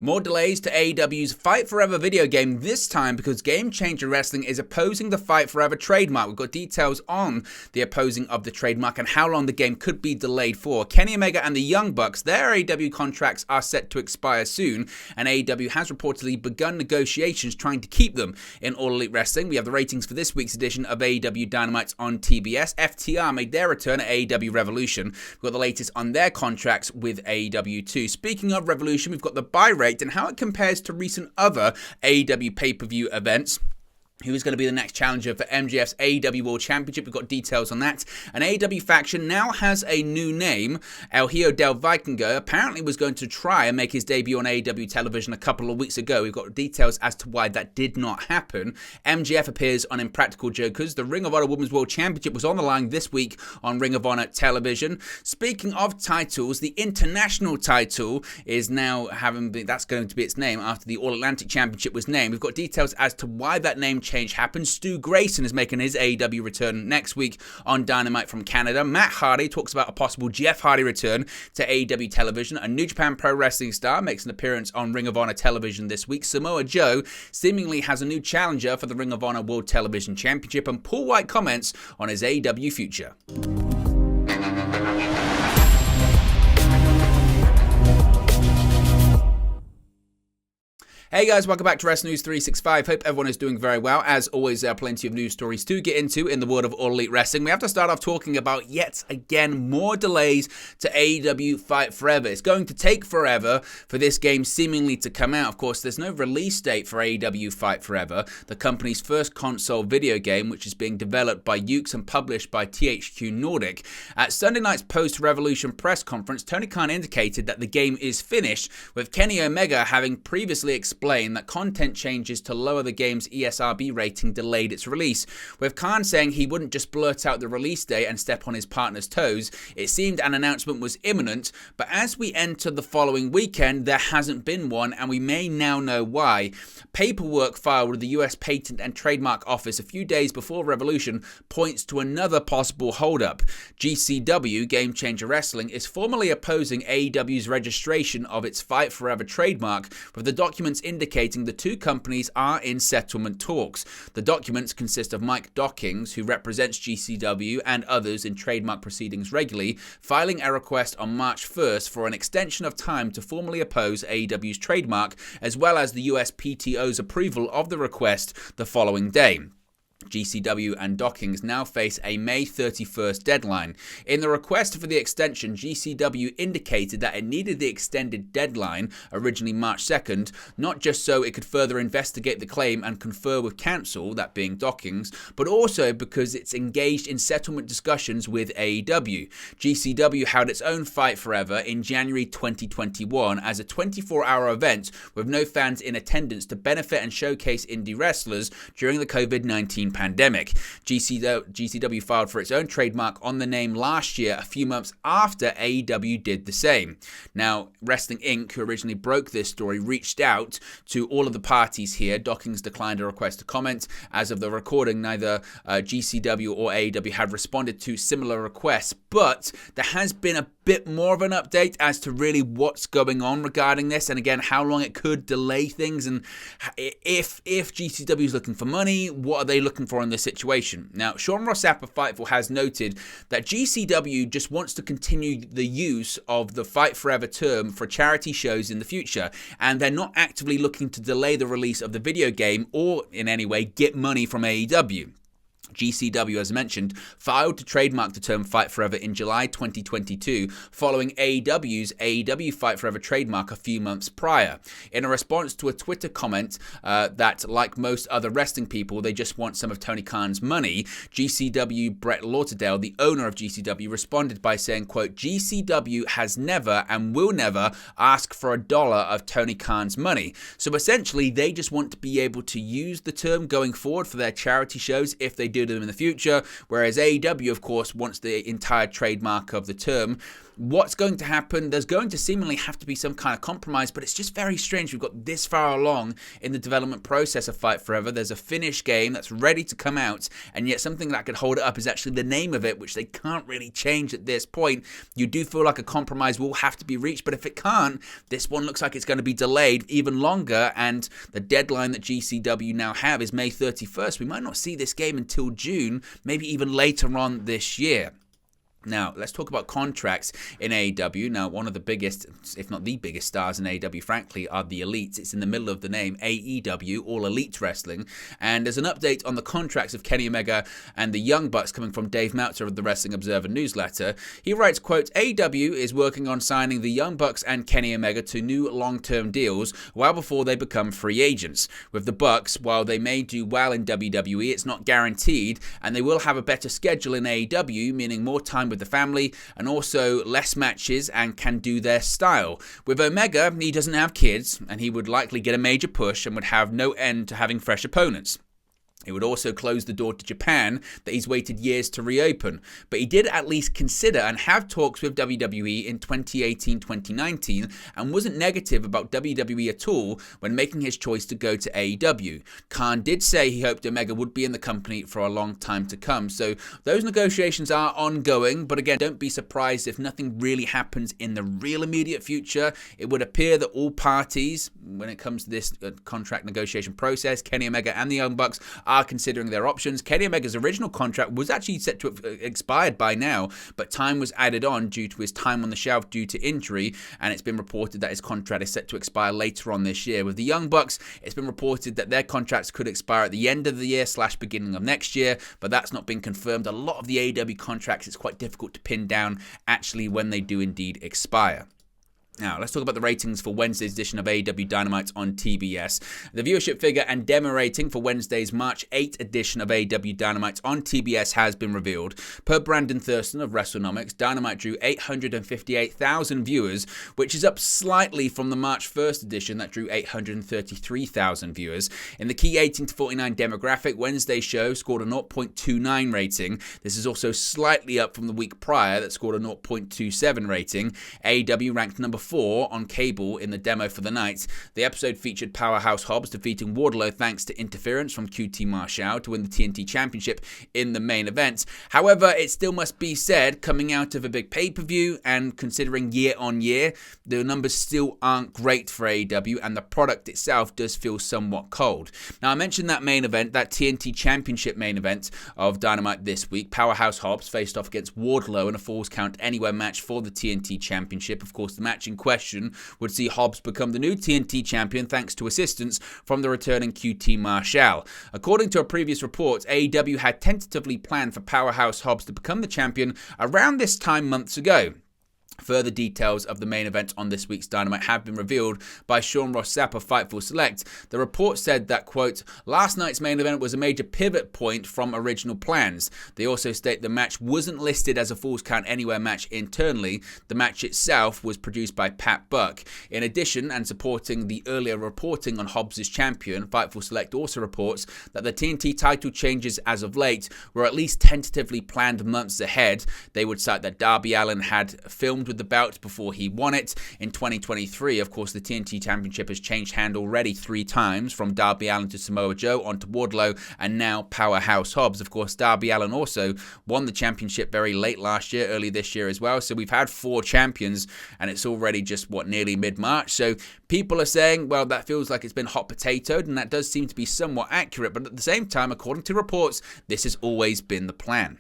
More delays to AEW's Fight Forever video game, this time because Game Changer Wrestling is opposing the Fight Forever trademark. We've got details on the opposing of the trademark and how long the game could be delayed for. Kenny Omega and the Young Bucks, their AEW contracts are set to expire soon, and AEW has reportedly begun negotiations trying to keep them in All Elite Wrestling. We have the ratings for this week's edition of AEW Dynamite on TBS. FTR made their return at AEW Revolution. We've got the latest on their contracts with AEW too. Speaking of Revolution, we've got the buy rate and how it compares to recent other AEW pay-per-view events. Who is going to be the next challenger for MJF'S AEW World Championship? We've got details on that. An AEW faction now has a new name. El Hijo del Vikingo apparently was going to try and make his debut on AEW television a couple of weeks ago. We've got details as to why that did not happen. MJF appears on Impractical Jokers. The Ring of Honor Women's World Championship was on the line this week on Ring of Honor television. Speaking of titles, the international title is now that's going to be its name after the All Atlantic Championship was named. We've got details as to why that name change happened. Stu Grayson is making his AEW return next week on Dynamite from Canada. Matt Hardy talks about a possible Jeff Hardy return to AEW television. A New Japan Pro Wrestling star makes an appearance on Ring of Honor television this week. Samoa Joe seemingly has a new challenger for the Ring of Honor World Television Championship, and Paul White comments on his AEW future. Hey guys, welcome back to Wrestling News 365. Hope everyone is doing very well. As always, there are plenty of news stories to get into in the world of All Elite Wrestling. We have to start off talking about, yet again, more delays to AEW Fight Forever. It's going to take forever for this game seemingly to come out. Of course, there's no release date for AEW Fight Forever, the company's first console video game, which is being developed by UTAS and published by THQ Nordic. At Sunday night's post-Revolution press conference, Tony Khan indicated that the game is finished, with Kenny Omega having previously explained that content changes to lower the game's ESRB rating delayed its release, with Khan saying he wouldn't just blurt out the release date and step on his partner's toes. It seemed an announcement was imminent, but as we enter the following weekend, there hasn't been one, and we may now know why. Paperwork filed with the US Patent and Trademark Office a few days before Revolution points to another possible holdup. GCW, Game Changer Wrestling, is formally opposing AEW's registration of its Fight Forever trademark, with the documents indicating the two companies are in settlement talks. The documents consist of Mike Dockings, who represents GCW and others in trademark proceedings regularly, filing a request on March 1st for an extension of time to formally oppose AEW's trademark, as well as the USPTO's approval of the request the following day. GCW and Dockings now face a May 31st deadline. In the request for the extension, GCW indicated that it needed the extended deadline, originally March 2nd, not just so it could further investigate the claim and confer with counsel, that being Dockings, but also because it's engaged in settlement discussions with AEW. GCW held its own Fight Forever in January 2021 as a 24-hour event with no fans in attendance to benefit and showcase indie wrestlers during the COVID-19 pandemic. GCW filed for its own trademark on the name last year, a few months after AEW did the same. Now, Wrestling Inc., who originally broke this story, reached out to all of the parties here. Dockings declined a request to comment. As of the recording, neither GCW or AEW have responded to similar requests, but there has been a bit more of an update as to really what's going on regarding this, and again, how long it could delay things, and if GCW is looking for money, what are they looking for in this situation? Now, Sean Rossap of Fightful has noted that GCW just wants to continue the use of the Fight Forever term for charity shows in the future, and they're not actively looking to delay the release of the video game or in any way get money from AEW. GCW, as mentioned, filed to trademark the term Fight Forever in July 2022, following AEW's AEW Fight Forever trademark a few months prior. In a response to a Twitter comment that, like most other wrestling people, they just want some of Tony Khan's money, GCW Brett Lauderdale, the owner of GCW, responded by saying, quote, "GCW has never and will never ask for $1 of Tony Khan's money." So essentially, they just want to be able to use the term going forward for their charity shows if they do them in the future, whereas AEW, of course, wants the entire trademark of the term. what's going to happen? There's going to seemingly have to be some kind of compromise, but it's just very strange. We've got this far along in the development process of Fight Forever. There's a finished game that's ready to come out, and yet something that could hold it up is actually the name of it, which they can't really change at this point. You do feel like a compromise will have to be reached, but if it can't, this one looks like it's going to be delayed even longer, and the deadline that GCW now have is May 31st. We might not see this game until June, maybe even later on this year. Now, let's talk about contracts in AEW. Now, one of the biggest, if not the biggest stars in AEW, frankly, are the Elites. It's in the middle of the name, AEW, All Elite Wrestling. And there's an update on the contracts of Kenny Omega and the Young Bucks coming from Dave Meltzer of the Wrestling Observer newsletter. He writes, quote, AEW is working on signing the Young Bucks and Kenny Omega to new long-term deals well before they become free agents. With the Bucks, while they may do well in WWE, it's not guaranteed, and they will have a better schedule in AEW, meaning more time with the family and also less matches and can do their style. With Omega, he doesn't have kids and he would likely get a major push and would have no end to having fresh opponents. It would also close the door to Japan that he's waited years to reopen. But he did at least consider and have talks with WWE in 2018-2019 and wasn't negative about WWE at all when making his choice to go to AEW. Khan did say he hoped Omega would be in the company for a long time to come. So those negotiations are ongoing, but again, don't be surprised if nothing really happens in the real immediate future. It would appear that all parties, when it comes to this contract negotiation process, Kenny Omega and the Young Bucks are considering their options. Kenny Omega's original contract was actually set to have expired by now, but time was added on due to his time on the shelf due to injury, and it's been reported that his contract is set to expire later on this year. With the Young Bucks, it's been reported that their contracts could expire at the end of the year / beginning of next year, but that's not been confirmed. A lot of the AEW contracts, it's quite difficult to pin down actually when they do indeed expire. Now, let's talk about the ratings for Wednesday's edition of AEW Dynamite on TBS. The viewership figure and demo rating for Wednesday's March 8 edition of AEW Dynamite on TBS has been revealed. Per Brandon Thurston of WrestleNomics, Dynamite drew 858,000 viewers, which is up slightly from the March 1st edition that drew 833,000 viewers. In the key 18 to 49 demographic, Wednesday's show scored a 0.29 rating. This is also slightly up from the week prior that scored a 0.27 rating. AEW ranked number 4 on cable in the demo for the night. The episode featured Powerhouse Hobbs defeating Wardlow thanks to interference from QT Marshall to win the TNT Championship in the main event. However, it still must be said, coming out of a big pay-per-view and considering year on year, the numbers still aren't great for AEW and the product itself does feel somewhat cold. Now, I mentioned that main event, that TNT Championship main event of Dynamite this week. Powerhouse Hobbs faced off against Wardlow in a Falls Count Anywhere match for the TNT Championship. Of course, the match in question would see Hobbs become the new TNT champion thanks to assistance from the returning QT Marshall. According to a previous report, AEW had tentatively planned for Powerhouse Hobbs to become the champion around this time months ago. Further details of the main event on this week's Dynamite have been revealed by Sean Ross Sapp of Fightful Select. The report said that, quote, last night's main event was a major pivot point from original plans. They also state the match wasn't listed as a Falls Count Anywhere match internally. The match itself was produced by Pat Buck. In addition, and supporting the earlier reporting on Hobbs' champion, Fightful Select also reports that the TNT title changes as of late were at least tentatively planned months ahead. They would cite that Darby Allin had filmed with the belt before he won it. In 2023, of course, the TNT Championship has changed hand already 3 times, from Darby Allin to Samoa Joe, onto Wardlow, and now Powerhouse Hobbs. Of course, Darby Allin also won the championship very late last year, early this year as well. So we've had 4 champions, and it's already just, nearly mid-March. So people are saying, well, that feels like it's been hot potatoed, and that does seem to be somewhat accurate. But at the same time, according to reports, this has always been the plan.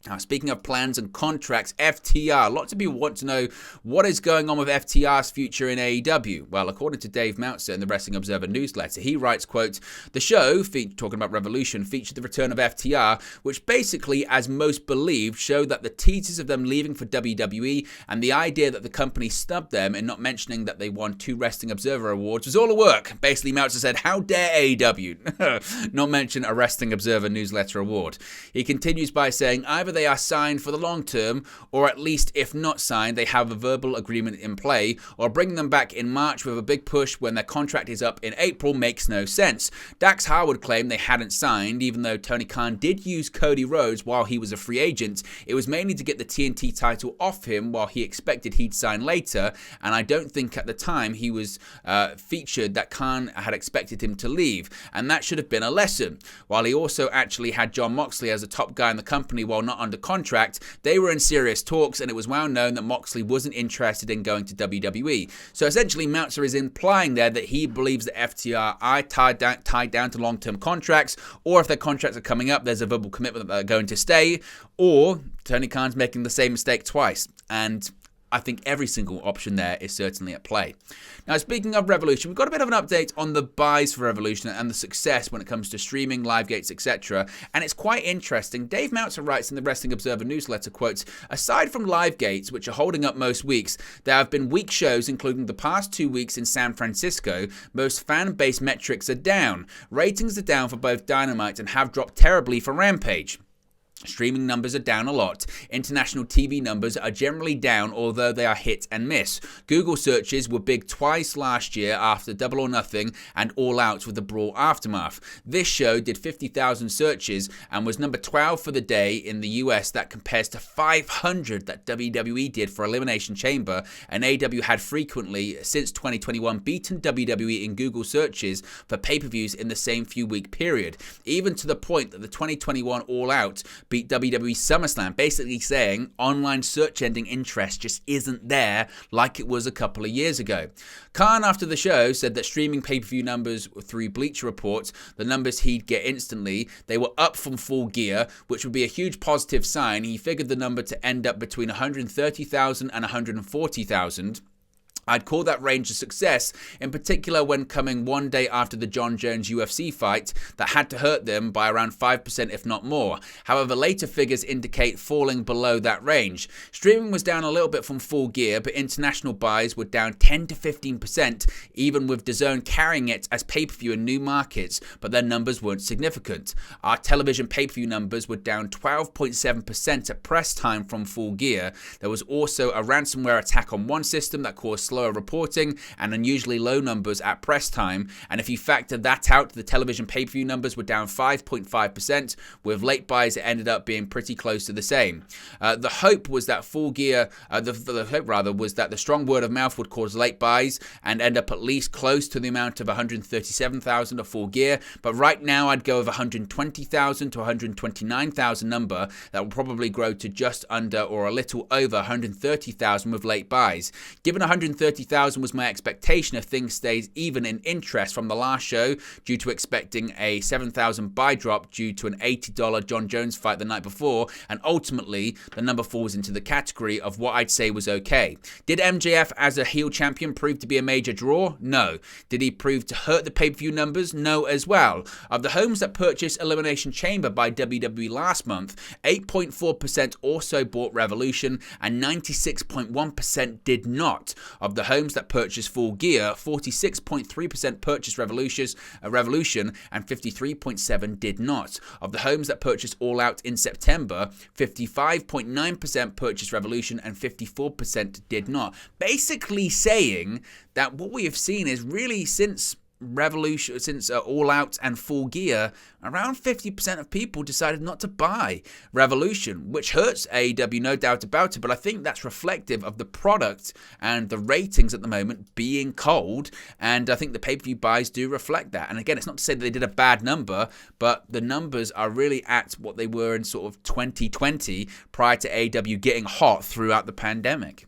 Now, speaking of plans and contracts, FTR. Lots of people want to know what is going on with FTR's future in AEW. Well, according to Dave Meltzer in the Wrestling Observer newsletter, he writes, quote, the show, talking about Revolution, featured the return of FTR, which basically, as most believed, showed that the teasers of them leaving for WWE and the idea that the company snubbed them in not mentioning that they won 2 Wrestling Observer awards was all a work. Basically, Meltzer said, how dare AEW not mention a Wrestling Observer newsletter award? He continues by saying, either they are signed for the long term, or at least if not signed, they have a verbal agreement in play, or bringing them back in March with a big push when their contract is up in April makes no sense. Dax Harwood claimed they hadn't signed, even though Tony Khan did use Cody Rhodes while he was a free agent. It was mainly to get the TNT title off him while he expected he'd sign later, and I don't think at the time he was featured that Khan had expected him to leave, and that should have been a lesson. While he also actually had Jon Moxley as a top guy in the company while not under contract, they were in serious talks, and it was well known that Moxley wasn't interested in going to WWE. So essentially Meltzer is implying there that he believes that FTR are tied down to long-term contracts, or if their contracts are coming up, there's a verbal commitment that they're going to stay, or Tony Khan's making the same mistake twice. And I think every single option there is certainly at play. Now, speaking of Revolution, we've got a bit of an update on the buys for Revolution and the success when it comes to streaming, live gates, etc. And it's quite interesting. Dave Meltzer writes in the Wrestling Observer newsletter, quotes, aside from live gates, which are holding up most weeks, there have been weak shows, including the past 2 weeks in San Francisco. Most fan-based metrics are down. Ratings are down for both Dynamite and have dropped terribly for Rampage. Streaming numbers are down a lot. International TV numbers are generally down, although they are hit and miss. Google searches were big twice last year after Double or Nothing and All Out with the Brawl Aftermath. This show did 50,000 searches and was number 12 for the day in the US. That compares to 500 that WWE did for Elimination Chamber, and AEW had frequently, since 2021, beaten WWE in Google searches for pay-per-views in the same few-week period, even to the point that the 2021 All Out beat WWE SummerSlam, basically saying online search engine interest just isn't there like it was a couple of years ago. Khan, after the show, said that streaming pay-per-view numbers through Bleacher Report, the numbers he'd get instantly, they were up from Full Gear, which would be a huge positive sign. He figured the number to end up between 130,000 and 140,000. I'd call that range a success, in particular when coming one day after the John Jones UFC fight that had to hurt them by around 5% if not more. However, later figures indicate falling below that range. Streaming was down a little bit from Full Gear, but international buys were down 10 to 15%, even with DAZN carrying it as pay-per-view in new markets, but their numbers weren't significant. Our television pay-per-view numbers were down 12.7% at press time from Full Gear. There was also a ransomware attack on one system that caused slower reporting and unusually low numbers at press time, and if you factor that out, the television pay-per-view numbers were down 5.5%. With late buys, it ended up being pretty close to the same. The hope was that Full Gear, the hope was that the strong word of mouth would cause late buys and end up at least close to the amount of 137,000 of Full Gear, but right now I'd go with 120,000 to 129,000 number that will probably grow to just under or a little over 130,000 with late buys. Given 130,000 was my expectation if things stays even in interest from the last show, due to expecting a 7,000 buy drop due to an $80 John Jones fight the night before, and ultimately the number falls into the category of what I'd say was okay. Did MJF as a heel champion prove to be a major draw? No. Did he prove to hurt the pay-per-view numbers? No as well. Of the homes that purchased Elimination Chamber by WWE last month, 8.4% also bought Revolution and 96.1% did not. Of the homes that purchased Full Gear, 46.3% purchased Revolution and 53.7% did not. Of the homes that purchased All Out in September, 55.9% purchased Revolution and 54% did not. Basically saying that what we have seen is really since All Out and Full Gear, around 50% of people decided not to buy Revolution, which hurts AEW, no doubt about it, but I think that's reflective of the product and the ratings at the moment being cold, and I think the pay-per-view buys do reflect that. And again, it's not to say that they did a bad number, but the numbers are really at what they were in sort of 2020 prior to AEW getting hot throughout the pandemic.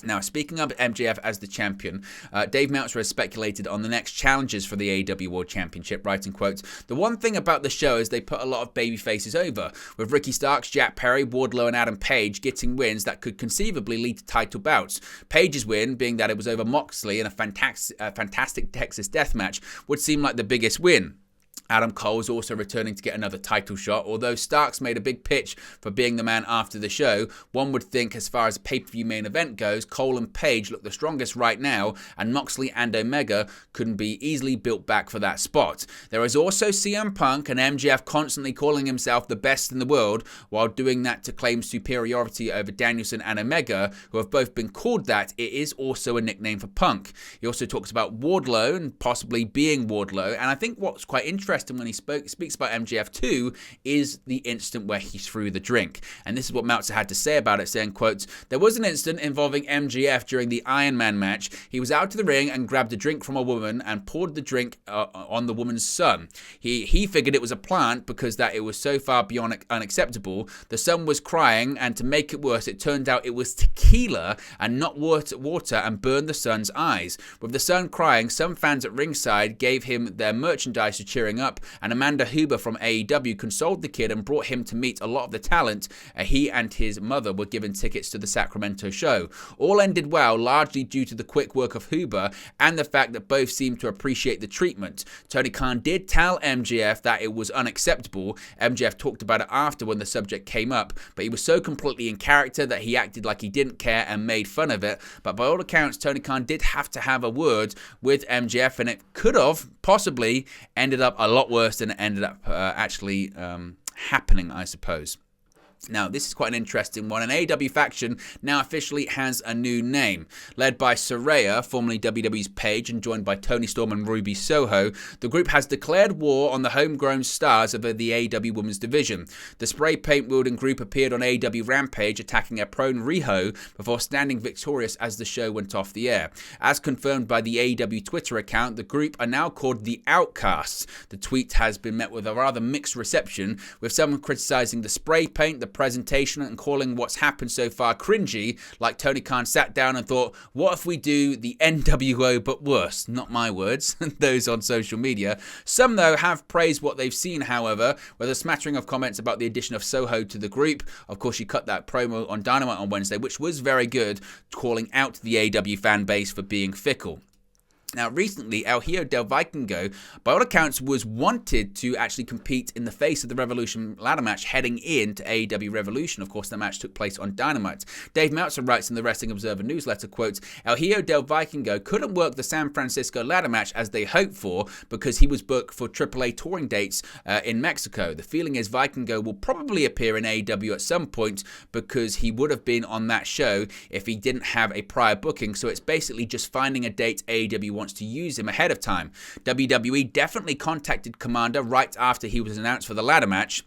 Now, speaking of MJF as the champion, Dave Meltzer has speculated on the next challenges for the AEW World Championship, writing, quotes, the one thing about the show is they put a lot of baby faces over, with Ricky Starks, Jack Perry, Wardlow and Adam Page getting wins that could conceivably lead to title bouts. Page's win, being that it was over Moxley in a fantastic Texas death match, would seem like the biggest win. Adam Cole is also returning to get another title shot. Although Starks made a big pitch for being the man after the show, one would think as far as a pay-per-view main event goes, Cole and Page look the strongest right now, and Moxley and Omega couldn't be easily built back for that spot. There is also CM Punk and MJF constantly calling himself the best in the world, while doing that to claim superiority over Danielson and Omega, who have both been called that. It is also a nickname for Punk. He also talks about Wardlow and possibly being Wardlow, and I think what's quite interesting when he speaks about MJF too is the instant where he threw the drink. And this is what Meltzer had to say about it, saying, quote, "There was an incident involving MJF during the Iron Man match. He was out to the ring and grabbed a drink from a woman and poured the drink on the woman's son. He figured it was a plant because that it was so far beyond unacceptable. The son was crying, and to make it worse, it turned out it was tequila and not water and burned the son's eyes. With the son crying, some fans at ringside gave him their merchandise for cheering up, and Amanda Huber from AEW consoled the kid and brought him to meet a lot of the talent. He and his mother were given tickets to the Sacramento show. All ended well, largely due to the quick work of Huber and the fact that both seemed to appreciate the treatment. Tony Khan did tell MJF that it was unacceptable. MJF talked about it after when the subject came up, but he was so completely in character that he acted like he didn't care and made fun of it. But by all accounts, Tony Khan did have to have a word with MJF, and it could have possibly ended up a lot worse than it ended up actually happening, I suppose. Now, this is quite an interesting one. An AEW faction now officially has a new name. Led by SARAYA, formerly WWE's Paige, and joined by Toni Storm and Ruby Soho, the group has declared war on the homegrown stars of the AEW Women's Division. The spray paint-wielding group appeared on AEW Rampage, attacking a prone Riho before standing victorious as the show went off the air. As confirmed by the AEW Twitter account, the group are now called the OUTCASTS. The tweet has been met with a rather mixed reception, with some criticizing the spray paint, the presentation, and calling what's happened so far cringy, like Tony Khan sat down and thought, what if we do the NWO but worse? Not my words, those on social media. Some, though, have praised what they've seen, however, with a smattering of comments about the addition of SOHO to the group. Of course, she cut that promo on Dynamite on Wednesday, which was very good, calling out the AEW fan base for being fickle. Now, recently, El Hijo del Vikingo, by all accounts, was wanted to actually compete in the Face of the Revolution ladder match heading into AEW Revolution. Of course, the match took place on Dynamite. Dave Meltzer writes in the Wrestling Observer newsletter, quote, "El Hijo del Vikingo couldn't work the San Francisco ladder match as they hoped for because he was booked for AAA touring dates in Mexico. The feeling is Vikingo will probably appear in AEW at some point because he would have been on that show if he didn't have a prior booking, so it's basically just finding a date AEW wants to use him ahead of time. WWE definitely contacted Commander right after he was announced for the ladder match.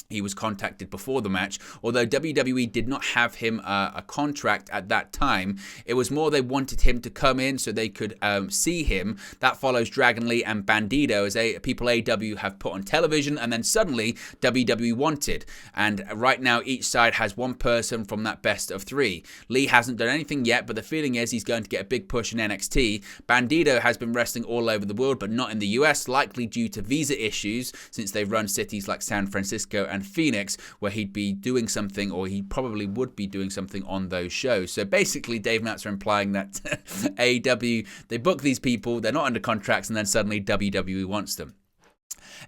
He was contacted before the match, although WWE did not have him a contract at that time. It was more they wanted him to come in so they could see him. That follows Dragon Lee and Bandido as people AEW have put on television, and then suddenly WWE wanted. And right now each side has one person from that best of three. Lee hasn't done anything yet, but the feeling is he's going to get a big push in NXT. Bandido has been wrestling all over the world, but not in the US, likely due to visa issues, since they've run cities like San Francisco and Phoenix, where he'd be doing something, or he probably would be doing something on those shows. So basically, Dave Meltzer implying that AEW, they book these people, they're not under contracts, and then suddenly WWE wants them.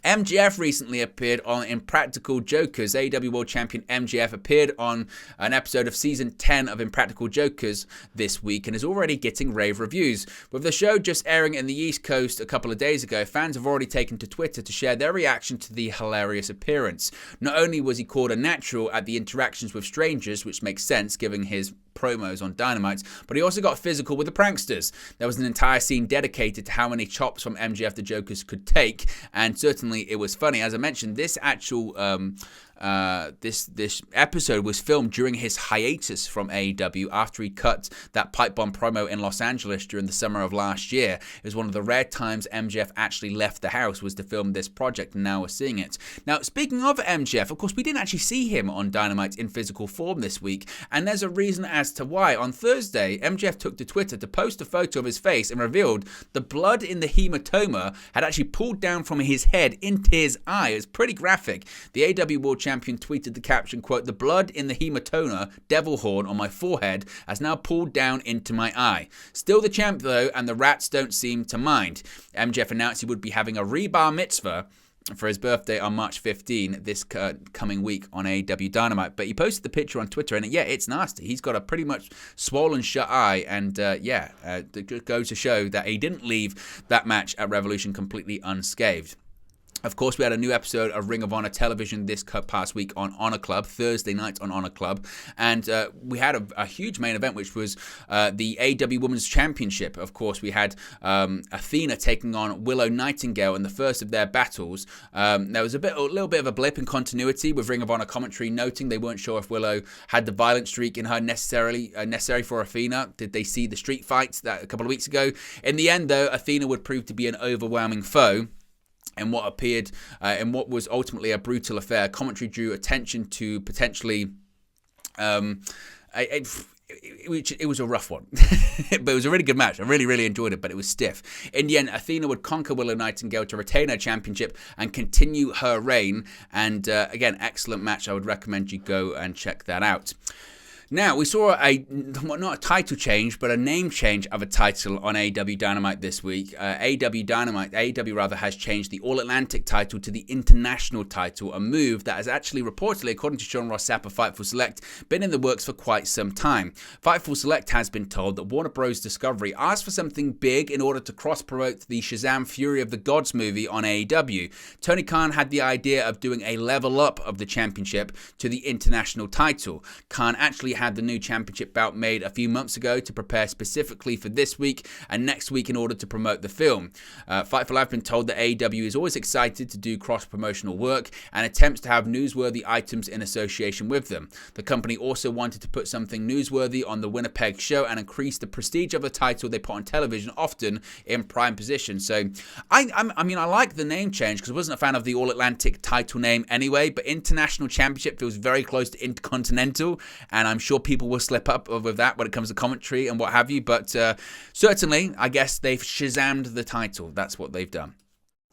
MJF recently appeared on Impractical Jokers. AEW World Champion MJF appeared on an episode of Season 10 of Impractical Jokers this week and is already getting rave reviews. With the show just airing in the East Coast a couple of days ago, fans have already taken to Twitter to share their reaction to the hilarious appearance. Not only was he called a natural at the interactions with strangers, which makes sense given his promos on Dynamite, but he also got physical with the pranksters. There was an entire scene dedicated to how many chops from MJF the Jokers could take, and certainly it was funny. As I mentioned, this actual this episode was filmed during his hiatus from AEW after he cut that pipe bomb promo in Los Angeles during the summer of last year. It was one of the rare times MJF actually left the house was to film this project, and now we're seeing it. Now, speaking of MJF, of course, we didn't actually see him on Dynamite in physical form this week, and there's a reason as to why. On Thursday, MJF took to Twitter to post a photo of his face and revealed the blood in the hematoma had actually pulled down from his head into his eye. It's pretty graphic. The AEW World Champion champion tweeted the caption, quote, "The blood in the hematoma, devil horn on my forehead has now pulled down into my eye. Still the champ though, and the rats don't seem to mind." MJF announced he would be having a rebar mitzvah for his birthday on March 15 this coming week on AEW Dynamite. But he posted the picture on Twitter, and yeah, it's nasty. He's got a pretty much swollen shut eye, and it goes to show that he didn't leave that match at Revolution completely unscathed. Of course, we had a new episode of Ring of Honor television this past week on Honor Club, Thursday night on Honor Club. And we had a huge main event, which was the AEW Women's Championship. Of course, we had Athena taking on Willow Nightingale in the first of their battles. There was a little bit of a blip in continuity with Ring of Honor commentary noting they weren't sure if Willow had the violent streak in her necessary for Athena. Did they see the street fights that a couple of weeks ago? In the end, though, Athena would prove to be an overwhelming foe. And what appeared in what was ultimately a brutal affair. Commentary drew attention to potentially, it was a rough one, but it was a really good match. I really, really enjoyed it, but it was stiff. In the end, Athena would conquer Willow Nightingale to retain her championship and continue her reign. And again, excellent match. I would recommend you go and check that out. Now, we saw not a title change, but a name change of a title on AEW Dynamite this week. AEW has changed the All-Atlantic title to the International title, a move that has actually reportedly, according to Sean Ross Sapp of Fightful Select, been in the works for quite some time. Fightful Select has been told that Warner Bros. Discovery asked for something big in order to cross-promote the Shazam Fury of the Gods movie on AEW. Tony Khan had the idea of doing a level up of the championship to the International title. Khan actually had the new championship bout made a few months ago to prepare specifically for this week and next week in order to promote the film. Fightful have been told that AEW is always excited to do cross-promotional work and attempts to have newsworthy items in association with them. The company also wanted to put something newsworthy on the Winnipeg show and increase the prestige of the title they put on television, often in prime position. So, I like the name change because I wasn't a fan of the All-Atlantic title name anyway, but International Championship feels very close to Intercontinental, and I'm sure people will slip up with that when it comes to commentary and what have you, but certainly, I guess they've Shazammed the title. That's what they've done.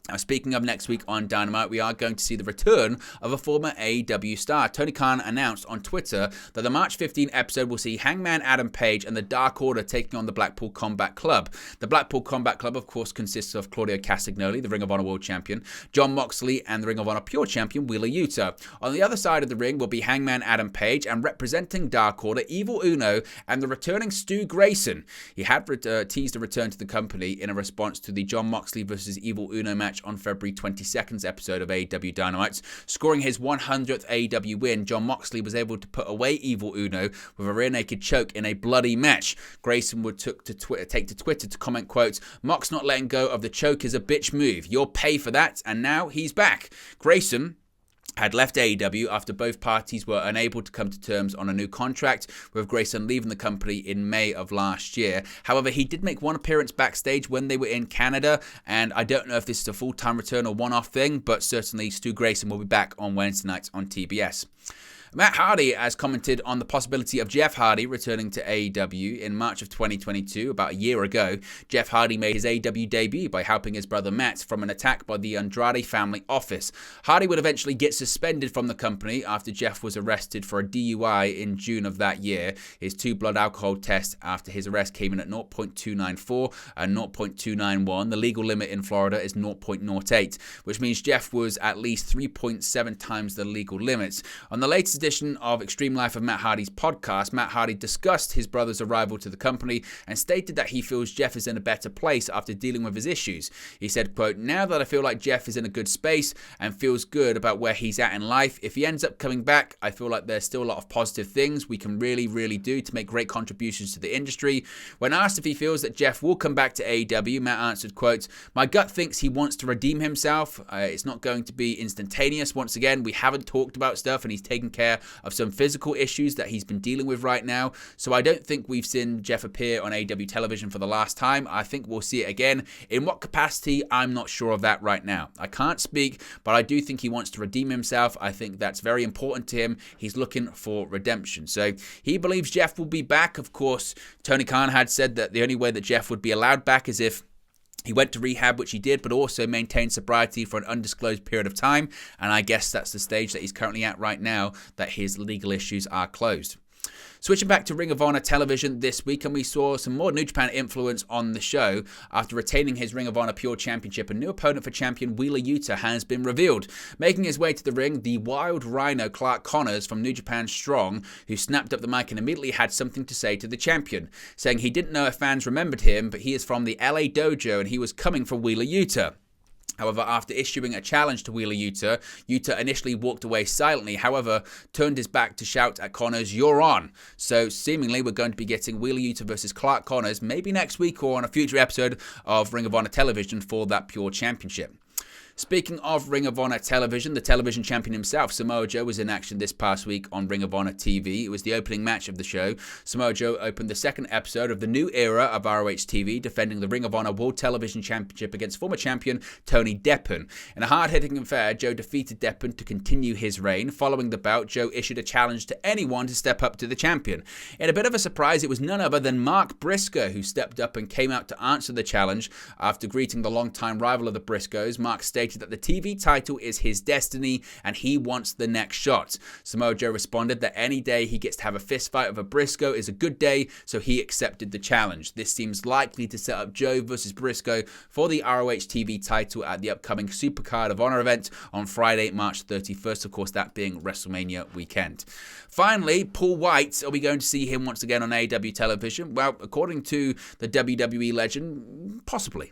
Now, speaking of next week on Dynamite, we are going to see the return of a former AEW star. Tony Khan announced on Twitter that the March 15 episode will see Hangman Adam Page and the Dark Order taking on the Blackpool Combat Club. The Blackpool Combat Club, of course, consists of Claudio Castagnoli, the Ring of Honor World Champion, Jon Moxley, and the Ring of Honor Pure Champion, Wheeler Yuta. On the other side of the ring will be Hangman Adam Page, and representing Dark Order, Evil Uno, and the returning Stu Grayson. He had teased a return to the company in a response to the Jon Moxley vs. Evil Uno match on February 22nd's episode of AEW Dynamite. Scoring his 100th AEW win, Jon Moxley was able to put away Evil Uno with a rear naked choke in a bloody match. Grayson would take to Twitter to comment, quote, "Mox not letting go of the choke is a bitch move. You'll pay for that," and now he's back. Grayson had left AEW after both parties were unable to come to terms on a new contract, with Grayson leaving the company in May of last year. However, he did make one appearance backstage when they were in Canada, and I don't know if this is a full-time return or one-off thing, but certainly Stu Grayson will be back on Wednesday nights on TBS. Matt Hardy has commented on the possibility of Jeff Hardy returning to AEW in March of 2022, about a year ago. Jeff Hardy made his AEW debut by helping his brother Matt from an attack by the Andrade family office. Hardy would eventually get suspended from the company after Jeff was arrested for a DUI in June of that year. His two blood alcohol tests after his arrest came in at 0.294 and 0.291. The legal limit in Florida is 0.08, which means Jeff was at least 3.7 times the legal limits. On the latest edition of Extreme Life of Matt Hardy's podcast, Matt Hardy discussed his brother's arrival to the company and stated that he feels Jeff is in a better place after dealing with his issues. He said, quote, "Now that I feel like Jeff is in a good space and feels good about where he's at in life, if he ends up coming back, I feel like there's still a lot of positive things we can really do to make great contributions to the industry." When asked if he feels that Jeff will come back to AEW, Matt answered, quote, "My gut thinks he wants to redeem himself. It's not going to be instantaneous. Once again, we haven't talked about stuff and he's taken care of some physical issues that he's been dealing with right now. So I don't think we've seen Jeff appear on AEW television for the last time. I think we'll see it again. In what capacity, I'm not sure of that right now. I can't speak, but I do think he wants to redeem himself. I think that's very important to him. He's looking for redemption." So he believes Jeff will be back. Of course, Tony Khan had said that the only way that Jeff would be allowed back is if He went to rehab, which he did, but also maintained sobriety for an undisclosed period of time. And I guess that's the stage that he's currently at right now, that his legal issues are closed. Switching back to Ring of Honor television this week, and we saw some more New Japan influence on the show. After retaining his Ring of Honor Pure Championship, a new opponent for champion Wheeler Yuta has been revealed. Making his way to the ring, the Wild Rhino Clark Connors from New Japan Strong, who snapped up the mic and immediately had something to say to the champion, saying he didn't know if fans remembered him, but he is from the LA Dojo and he was coming for Wheeler Yuta. However, after issuing a challenge to Wheeler Yuta, Yuta initially walked away silently, however, turned his back to shout at Connors, "You're on." So seemingly we're going to be getting Wheeler Yuta versus Clark Connors maybe next week or on a future episode of Ring of Honor television for that Pure Championship. Speaking of Ring of Honor television, the television champion himself, Samoa Joe, was in action this past week on Ring of Honor TV. It was the opening match of the show. Samoa Joe opened the second episode of the new era of ROH TV, defending the Ring of Honor World Television Championship against former champion Tony Deppen. In a hard-hitting affair, Joe defeated Deppen to continue his reign. Following the bout, Joe issued a challenge to anyone to step up to the champion. In a bit of a surprise, it was none other than Mark Briscoe who stepped up and came out to answer the challenge. After greeting the longtime rival of the Briscoes, Mark stated that the TV title is his destiny and he wants the next shot. Samoa Joe responded that any day he gets to have a fist fight with a Briscoe is a good day, so he accepted the challenge. This seems likely to set up Joe versus Briscoe for the ROH TV title at the upcoming Supercard of Honor event on Friday, March 31st, of course that being WrestleMania weekend. Finally, Paul White, are we going to see him once again on AEW television? Well, according to the WWE legend, possibly.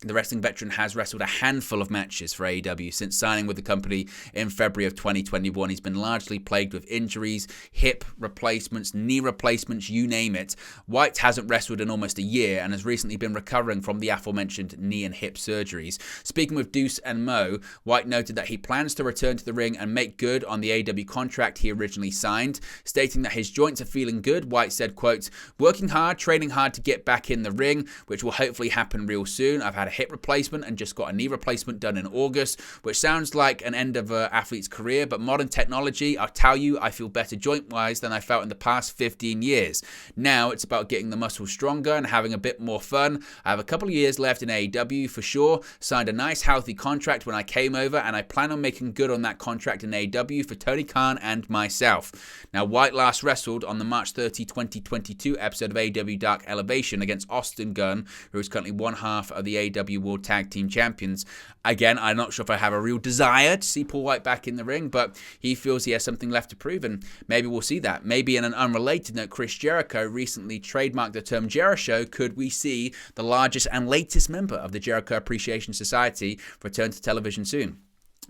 The wrestling veteran has wrestled a handful of matches for AEW since signing with the company in February of 2021. He's been largely plagued with injuries, hip replacements, knee replacements, you name it. White hasn't wrestled in almost a year and has recently been recovering from the aforementioned knee and hip surgeries. Speaking with Deuce and Mo, White noted that he plans to return to the ring and make good on the AEW contract he originally signed. Stating that his joints are feeling good, White said, quote, "Working hard, training hard to get back in the ring, which will hopefully happen real soon. I've had a hip replacement and just got a knee replacement done in August, which sounds like an end of an athlete's career, but modern technology, I'll tell you, I feel better joint-wise than I felt in the past 15 years. Now it's about getting the muscles stronger and having a bit more fun. I have a couple of years left in AEW for sure. Signed a nice healthy contract when I came over and I plan on making good on that contract in AEW for Tony Khan and myself." Now, White last wrestled on the March 30, 2022 episode of AEW Dark Elevation against Austin Gunn, who is currently one half of the AEW World Tag Team Champions. Again, I'm not sure if I have a real desire to see Paul White back in the ring, but he feels he has something left to prove, and maybe we'll see that. Maybe in an unrelated note, Chris Jericho recently trademarked the term Jeri-Show. Could we see the largest and latest member of the Jericho Appreciation Society return to television soon?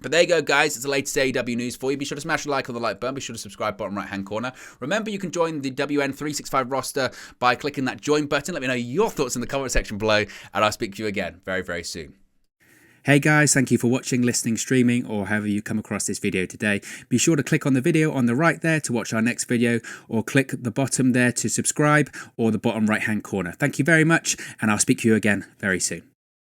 But there you go, guys. It's the latest AEW news for you. Be sure to smash a like on the like button. Be sure to subscribe, bottom right-hand corner. Remember, you can join the WN365 roster by clicking that join button. Let me know your thoughts in the comment section below, and I'll speak to you again very, very soon. Hey guys, thank you for watching, listening, streaming, or however you come across this video today. Be sure to click on the video on the right there to watch our next video, or click the bottom there to subscribe, or the bottom right-hand corner. Thank you very much, and I'll speak to you again very soon.